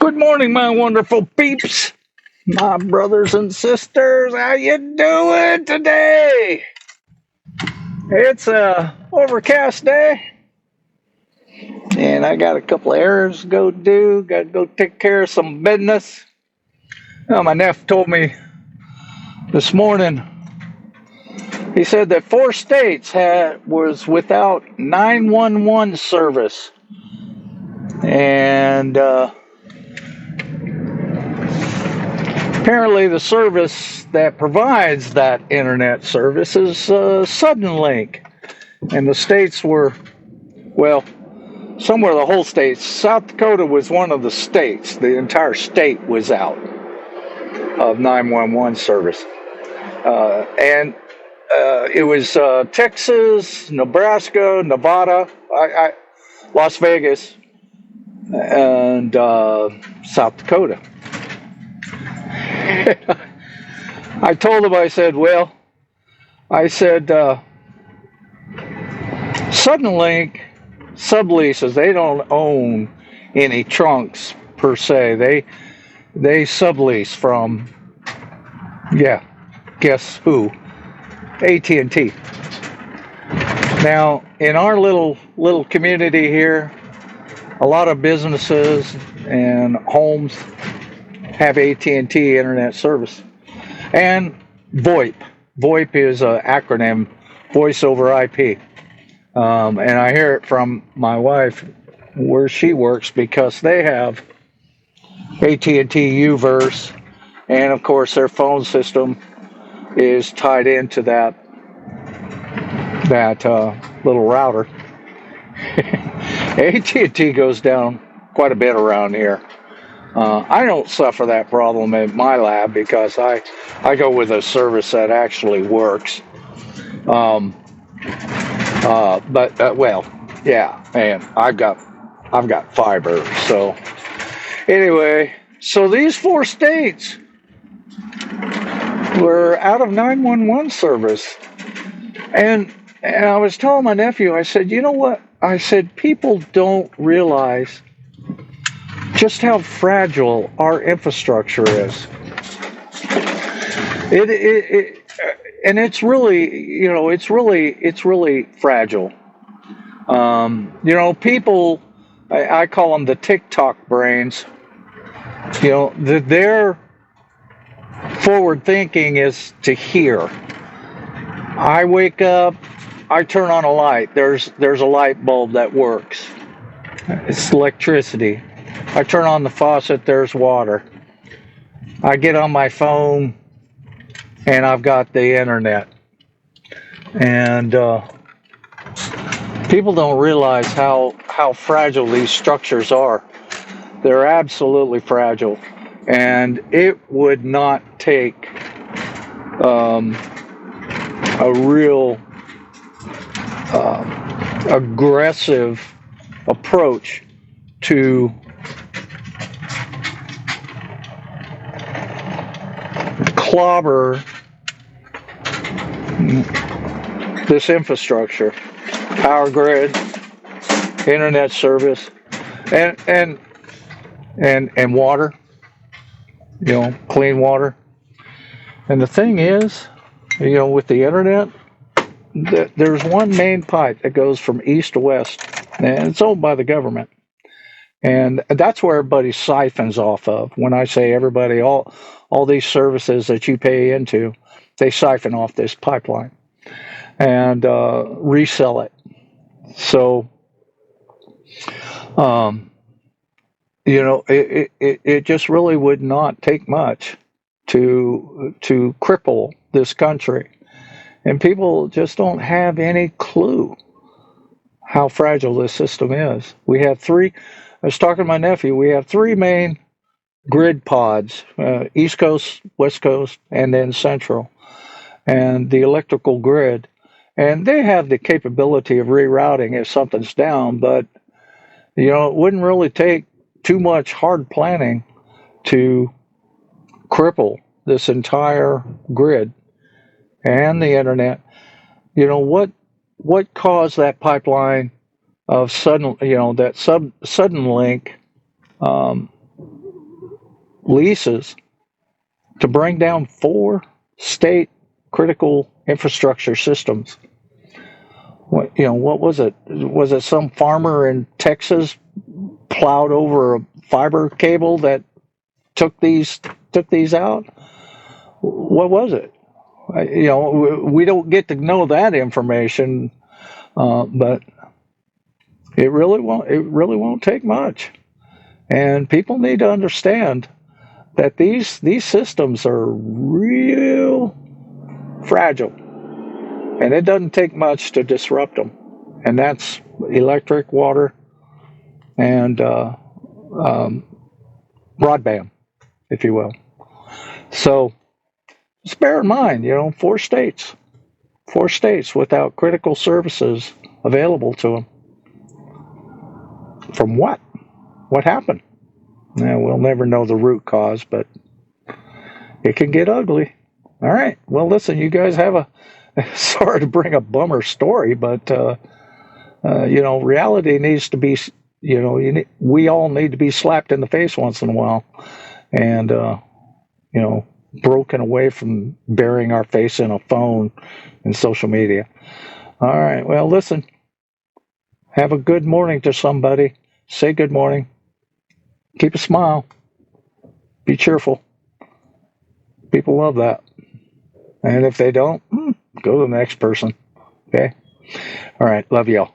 Good morning, my wonderful peeps, my brothers and sisters. How you doing today? It's a overcast day, and I got a couple of errands to go do. Got to go take care of some business. My nephew told me this morning. He said that 4 states was without 911 service, and apparently, the service that provides that internet service is Suddenlink. And the states were, well, somewhere the whole state. South Dakota was one of the states. The entire state was out of 911 service. And it was Texas, Nebraska, Nevada, Las Vegas, and South Dakota. I told him, I said, Suddenlink subleases, they don't own any trunks per se. They sublease from, guess who? AT&T. Now, in our little community here, a lot of businesses and homes have AT&T internet service. And VoIP. VoIP is an acronym, Voice over IP. And I hear it from my wife where she works because they have AT&T UVerse, and of course their phone system is tied into that little router. AT&T goes down quite a bit around here. I don't suffer that problem in my lab because I go with a service that actually works. And I've got fiber. So anyway, so these 4 states were out of 911 service, and I was telling my nephew, I said, you know what? I said, people don't realize just how fragile our infrastructure is. And it's really fragile. People, I call them the TikTok brains. Their forward thinking is to hear. I wake up, I turn on a light. There's a light bulb that works. It's electricity. I turn on the faucet, there's water. I get on my phone, and I've got the internet. And people don't realize how fragile these structures are. They're absolutely fragile. And it would not take a real aggressive approach to clobber this infrastructure, power grid, internet service, and water, clean water. And the thing is, with the internet, there's one main pipe that goes from east to west, and it's owned by the government. And that's where everybody siphons off of. When I say everybody, all these services that you pay into, they siphon off this pipeline and resell it. So, it just really would not take much to cripple this country. And people just don't have any clue how fragile this system is. We have I was talking to my nephew, we have 3 main grid pods, East Coast, West Coast, and then Central, and the electrical grid. And they have the capability of rerouting if something's down, but, it wouldn't really take too much hard planning to cripple this entire grid and the internet. What caused that pipeline of Suddenlink leases to bring down 4 state critical infrastructure systems. What was it? Was it some farmer in Texas plowed over a fiber cable that took these out? What was it? We don't get to know that information, but it really won't take much. And people need to understand that these systems are real fragile, and it doesn't take much to disrupt them. And that's electric, water, and broadband, if you will. So just bear in mind, 4 states without critical services available to them. From what? What happened? We'll never know the root cause, but it can get ugly. All right. Well, listen, you guys have sorry to bring a bummer story, but, reality needs to be, we all need to be slapped in the face once in a while and, broken away from burying our face in a phone and social media. All right. Well, listen, have a good morning to somebody. Say good morning. Keep a smile. Be cheerful. People love that. And if they don't, go to the next person. Okay? All right. Love y'all.